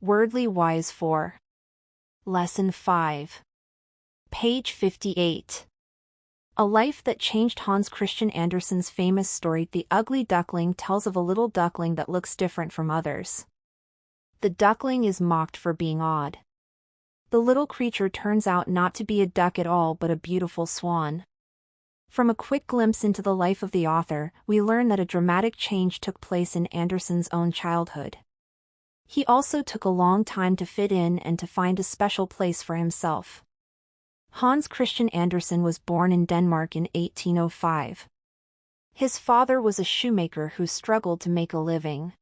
WORDLIWISE4. Lesson 5. Page 58. A Life That Changed. Hans Christian Andersen's famous story The Ugly Duckling tells of a little duckling that looks different from others. The duckling is mocked for being odd. The little creature turns out not to be a duck at all but a beautiful swan. From a quick glimpse into the life of the author, we learn that a dramatic change took place in Andersen's own childhood. He also took a long time to fit in and to find a special place for himself. Hans Christian Andersen was born in Denmark in 1805. His father was a shoemaker who struggled to make a living.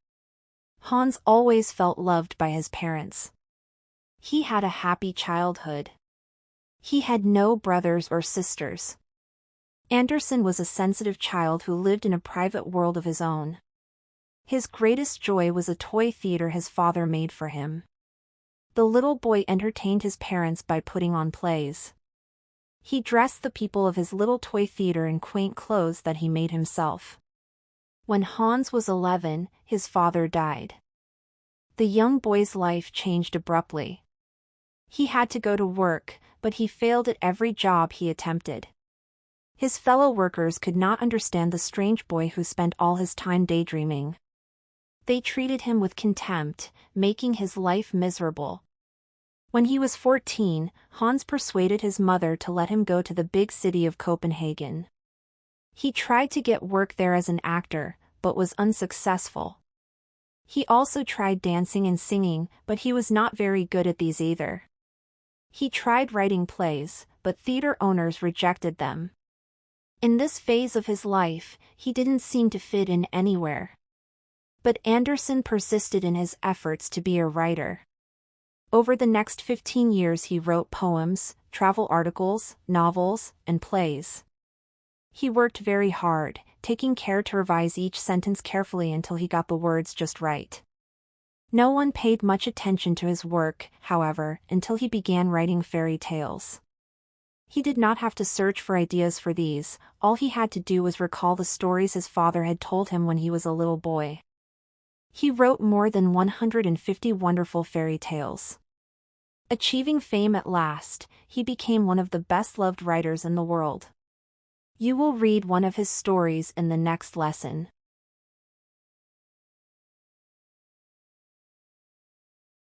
Hans always felt loved by his parents. He had a happy childhood. He had no brothers or sisters. Andersen was a sensitive child who lived in a private world of his own. His greatest joy was a toy theater his father made for him. The little boy entertained his parents by putting on plays. He dressed the people of his little toy theater in quaint clothes that he made himself. When Hans was 11, his father died. The young boy's life changed abruptly. He had to go to work, but he failed at every job he attempted. His fellow workers could not understand the strange boy who spent all his time daydreaming. They treated him with contempt, making his life miserable. When he was 14, Hans persuaded his mother to let him go to the big city of Copenhagen. He tried to get work there as an actor, but was unsuccessful. He also tried dancing and singing, but he was not very good at these either. He tried writing plays, but theater owners rejected them. In this phase of his life, he didn't seem to fit in anywhere. But Andersen persisted in his efforts to be a writer. Over the next 15 years he wrote poems, travel articles, novels, and plays. He worked very hard, taking care to revise each sentence carefully until he got the words just right. No one paid much attention to his work, however, until he began writing fairy tales. He did not have to search for ideas for these, all he had to do was recall the stories his father had told him when he was a little boy. He wrote more than 150 wonderful fairy tales. Achieving fame at last, he became one of the best-loved writers in the world. You will read one of his stories in the next lesson.